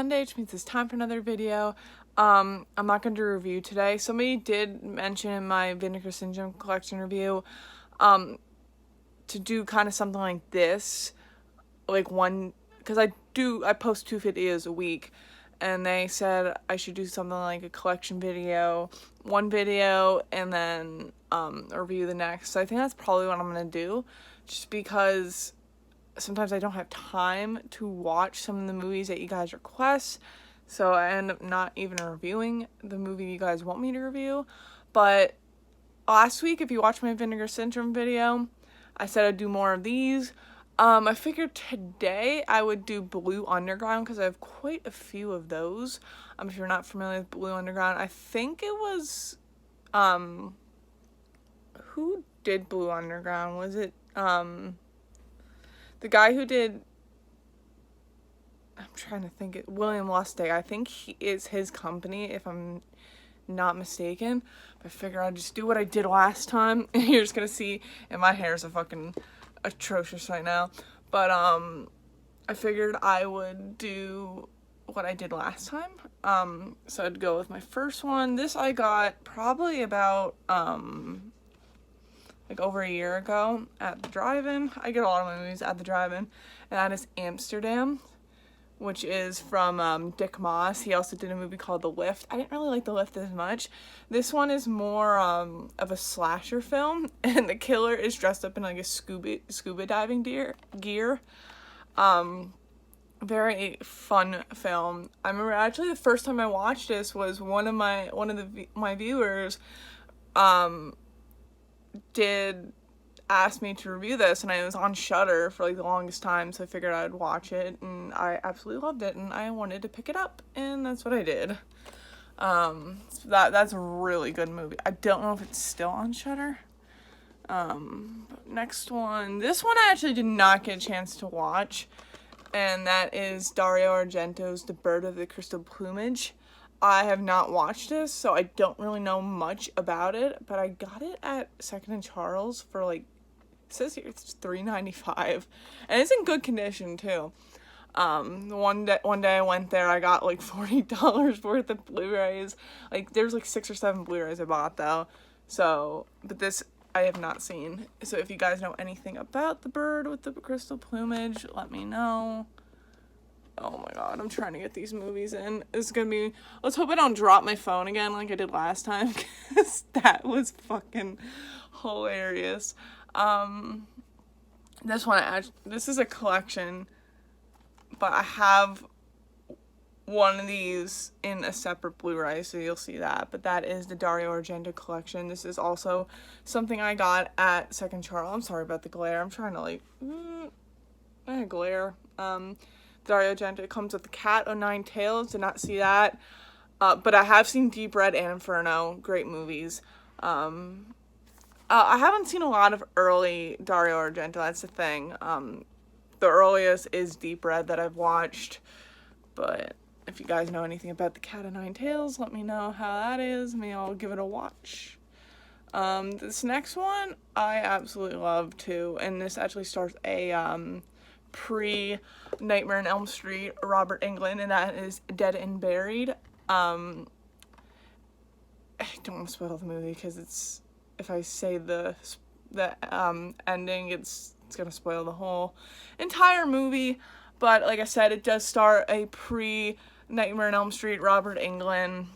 Monday, which means it's time for another video. I'm not going to do a review today. Somebody did mention in my Vinegar Syndrome collection review to do kind of something like this, like because I post 2 videos a week, and they said I should do something like a collection video, one video, and then review the next. So I think that's probably what I'm going to do, just because sometimes I don't have time to watch some of the movies that you guys request, so I end up not even reviewing the movie you guys want me to review. But last week, if you watched my Vinegar Syndrome video, I said I'd do more of these. I figured today I would do Blue Underground, because I have quite a few of those. If you're not familiar with Blue Underground, I think it was, who did Blue Underground? Was it, the guy who did, I'm trying to think, William Lustig. I think it's his company, if I'm not mistaken. But I figure I'd just do what I did last time. And you're just gonna see, and my hair is a fucking atrocious right now. But I figured I would do what I did last time. So I'd go with my first one. This I got probably about like over a year ago at the drive-in. I get a lot of my movies at the drive-in, and that is Amsterdam, which is from Dick Moss. He also did a movie called The Lift. I didn't really like The Lift as much. This one is more of a slasher film, and the killer is dressed up in like a scuba diving gear. Very fun film. I remember actually the first time I watched this was one of my viewers did ask me to review this, and I was on Shudder for like the longest time, so I figured I'd watch it, and I absolutely loved it, and I wanted to pick it up, and that's what I did. That's a really good movie. I don't know if it's still on Shudder. Next one, this one I actually did not get a chance to watch, and that is Dario Argento's The Bird of the Crystal Plumage. I have not watched this, so I don't really know much about it, but I got it at Second and Charles for like, it says here it's $3.95, and it's in good condition too. One day I went there, I got like $40 worth of Blu-rays. Like there's like 6 or 7 Blu-rays I bought though. So, but this I have not seen. So if you guys know anything about The Bird with the Crystal Plumage, let me know. Oh my god, I'm trying to get these movies in. It's gonna be, let's hope I don't drop my phone again like I did last time, because that was fucking hilarious. This is a collection, but I have one of these in a separate Blu-ray, so you'll see that. But that is the Dario Argento collection. This is also something I got at Second Charles. I'm sorry about the glare. I'm trying to like, glare. Dario Argento. It comes with The Cat o' Nine Tails. Did not see that. But I have seen Deep Red and Inferno. Great movies. I haven't seen a lot of early Dario Argento. That's the thing. The earliest is Deep Red that I've watched. But if you guys know anything about The Cat o' Nine Tails, let me know how that is. Maybe I'll give it a watch. This next one I absolutely love too. And this actually stars a pre-Nightmare on Elm Street Robert Englund, and that is Dead and Buried. I don't want to spoil the movie, because it's, if I say the ending, it's gonna spoil the whole entire movie. But like I said, it does star a pre-Nightmare on Elm Street Robert Englund.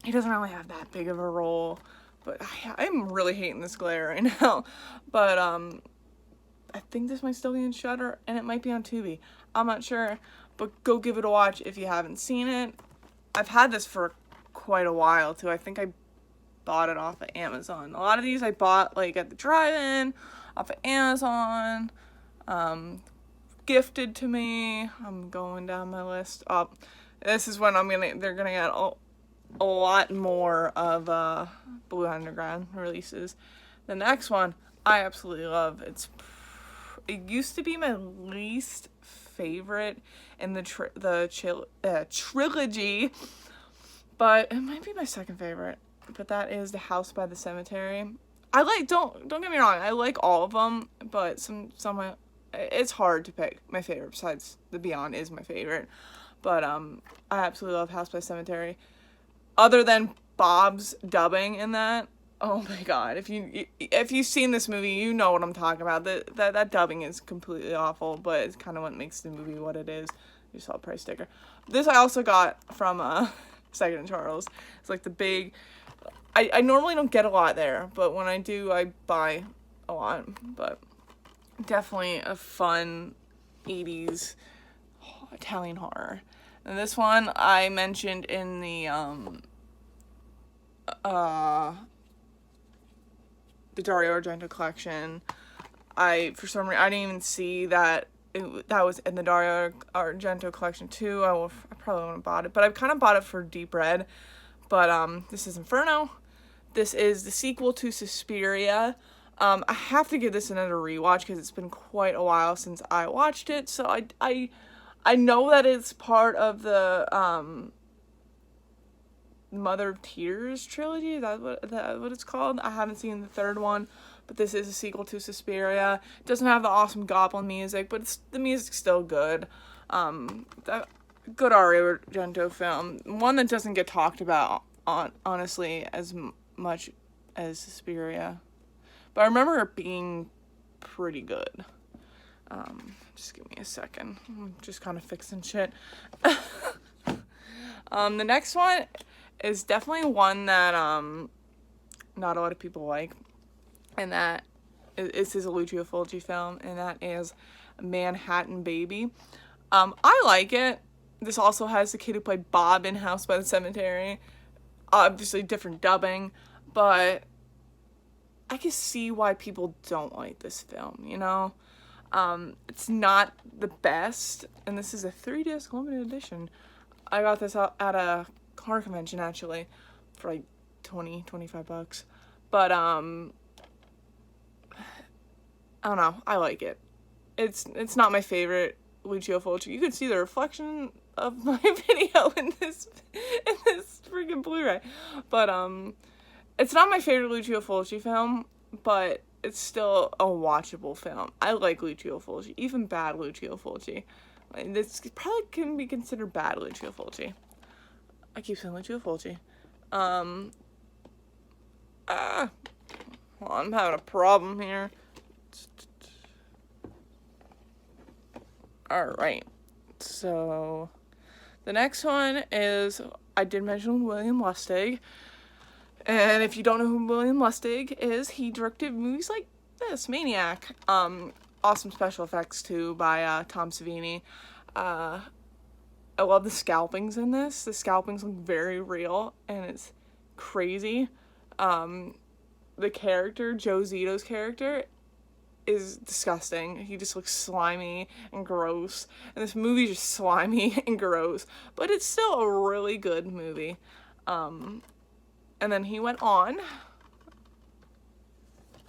He doesn't really have that big of a role, but I'm really hating this glare right now. But I think this might still be in Shudder, and it might be on Tubi. I'm not sure, but go give it a watch if you haven't seen it. I've had this for quite a while, too. I think I bought it off of Amazon. A lot of these I bought, like, at the drive-in, off of Amazon, gifted to me. I'm going down my list. This is when they're gonna get a lot more of, Blue Underground releases. The next one, I absolutely love. It used to be my least favorite in the trilogy, but it might be my second favorite. But that is The House by the Cemetery. I like, don't get me wrong, I like all of them, but some it's hard to pick my favorite. Besides The Beyond is my favorite, But I absolutely love House by Cemetery. Other than Bob's dubbing in that, oh my god! If you've seen this movie, you know what I'm talking about. That dubbing is completely awful, but it's kind of what makes the movie what it is. You saw a price sticker. This I also got from Second and Charles. It's like the big. I normally don't get a lot there, but when I do, I buy a lot. But definitely a fun 80s Italian horror. And this one I mentioned in the Dario Argento collection. For some reason I didn't even see that that was in the Dario Argento collection too. I probably wouldn't have bought it, but I've kind of bought it for Deep Red. But this is Inferno. This is the sequel to Suspiria. I have to give this another rewatch because it's been quite a while since I watched it. So I know that it's part of the Mother of Tears trilogy. Is that what it's called? I haven't seen the third one, but this is a sequel to Suspiria. It doesn't have the awesome goblin music, but the music's still good. Good Dario Argento film. One that doesn't get talked about honestly as much as Suspiria, but I remember it being pretty good. Just give me a second. I'm just kind of fixing shit. The next one is definitely one that not a lot of people like, and that is a Lucio Fulci film, and that is Manhattan Baby. I like it. This also has the kid who played Bob in House by the Cemetery. Obviously different dubbing, but I can see why people don't like this film, you know? It's not the best, and this is a 3-disc limited edition. I got this at a horror convention, actually, for like $25. But, I don't know, I like it. It's not my favorite Lucio Fulci. You can see the reflection of my video in this freaking Blu-ray. But, it's not my favorite Lucio Fulci film, but it's still a watchable film. I like Lucio Fulci, even bad Lucio Fulci. This probably can be considered bad Lucio Fulci. I keep saying Lucio Fulci. Well, I'm having a problem here. Alright, so the next one is, I did mention William Lustig. And if you don't know who William Lustig is, he directed movies like this, Maniac. Awesome special effects too by Tom Savini. I love the scalpings in this. The scalpings look very real and it's crazy. The character, Joe Zito's character, is disgusting. He just looks slimy and gross. And this movie's just slimy and gross. But it's still a really good movie. And then he went on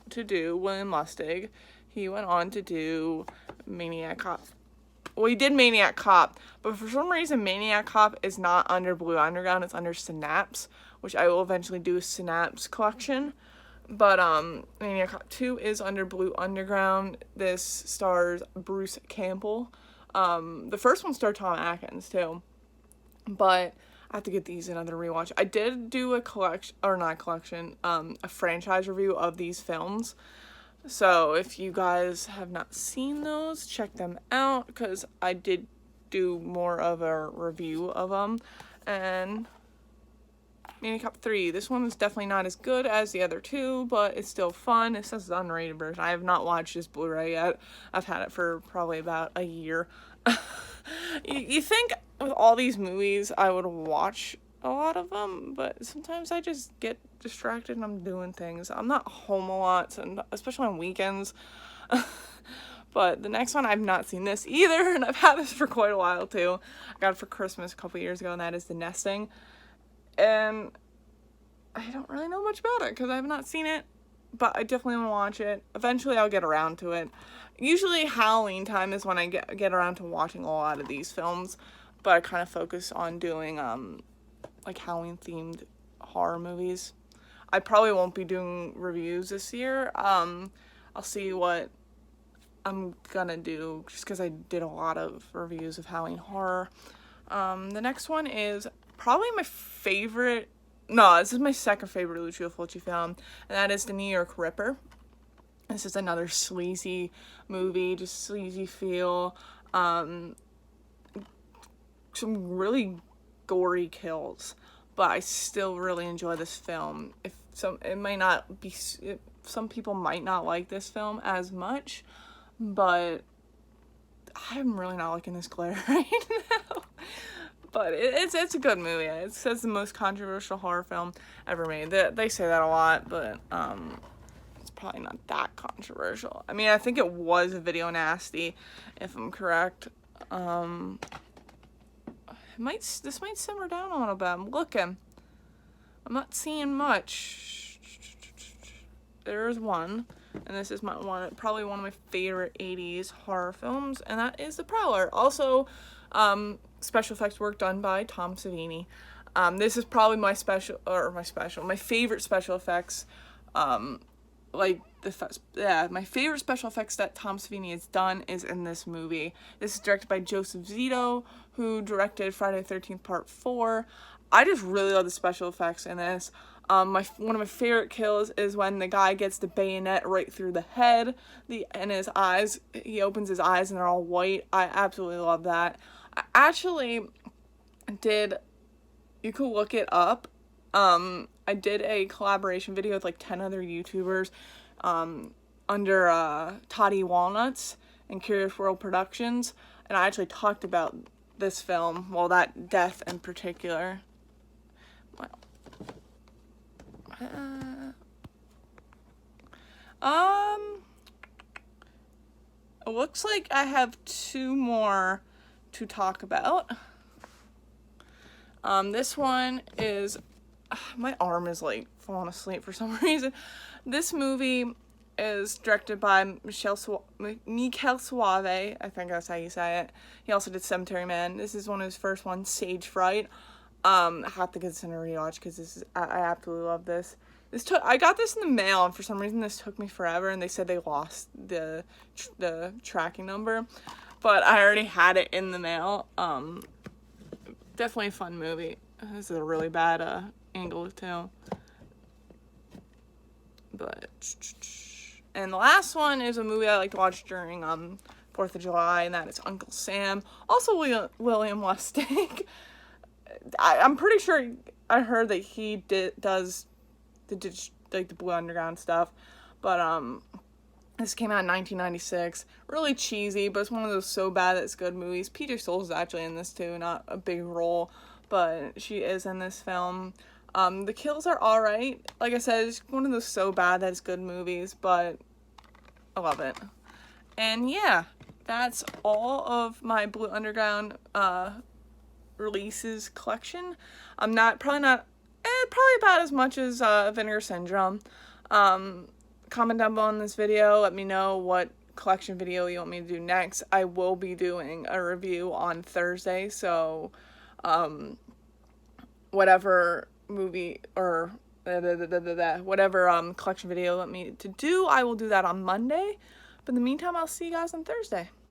to do William Lustig. He went on to do Maniac Cop. Well, he did Maniac Cop, but for some reason Maniac Cop is not under Blue Underground. It's under Synapse, which I will eventually do a Synapse collection. But Maniac Cop 2 is under Blue Underground. This stars Bruce Campbell. The first one starred Tom Atkins too. But I have to get these another rewatch. I did do a a franchise review of these films. So if you guys have not seen those, check them out, because I did do more of a review of them. And Maniac Cop 3, this one is definitely not as good as the other two, but it's still fun. It says the unrated version. I have not watched this Blu-ray yet. I've had it for probably about a year. You think with all these movies I would watch a lot of them, but sometimes I just get distracted and I'm doing things. I'm not home a lot, so especially on weekends. But the next one, I've not seen this either, and I've had this for quite a while too. I got it for Christmas a couple years ago, and that is The Nesting. And I don't really know much about it because I have not seen it, but I definitely want to watch it. Eventually I'll get around to it. Usually Halloween time is when I get around to watching a lot of these films, but I kind of focus on doing like Halloween themed horror movies. I probably won't be doing reviews this year. I'll see what I'm gonna do, just because I did a lot of reviews of Halloween horror. The next one is probably my favorite. No, this is my second favorite Lucio Fulci film, and that is The New York Ripper. This is another sleazy movie, just sleazy feel. Some really gory kills, but I still really enjoy this film. It might not be. Some people might not like this film as much, but I'm really not liking this glare right now. But it's a good movie. It says the most controversial horror film ever made. They say that a lot, but it's probably not that controversial. I mean, I think it was a video nasty, if I'm correct. This might simmer down a little bit. I'm looking. I'm not seeing much. There's one, and this is probably one of my favorite 80s horror films, and that is The Prowler. Also, special effects work done by Tom Savini. This is probably my favorite special effects. My favorite special effects that Tom Savini has done is in this movie. This is directed by Joseph Zito, who directed Friday the 13th Part 4. I just really love the special effects in this. One of my favorite kills is when the guy gets the bayonet right through the head, and his eyes, he opens his eyes and they're all white. I absolutely love that. I actually you could look it up. I did a collaboration video with like 10 other YouTubers under Toddy Walnuts and Curious World Productions, and I actually talked about this film, well, that death in particular. It looks like I have 2 more to talk about. This one is, my arm is like falling asleep for some reason. This movie is directed by Mikel Suave. I think that's how you say it. He also did Cemetery Man. This is one of his first ones, Sage Fright. I have to get this in a rewatch because I absolutely love this. I got this in the mail, and for some reason this took me forever, and they said they lost the tracking number, but I already had it in the mail. Definitely a fun movie. This is a really bad angle too. And the last one is a movie I like to watch during 4th of July, and that is Uncle Sam. Also William Lustig. I'm pretty sure I heard that he does the Blue Underground stuff, but this came out in 1996. Really cheesy, but it's one of those so bad that it's good movies. Peter Soul's actually in this too, not a big role, but she is in this film. The kills are alright. Like I said, it's one of those so bad that it's good movies, but I love it. And yeah, that's all of my Blue Underground releases collection. Probably about as much as Vinegar Syndrome. Comment down below in this video. Let me know what collection video you want me to do next. I will be doing a review on Thursday, so whatever movie or whatever collection video you want me to do, I will do that on Monday. But in the meantime, I'll see you guys on Thursday.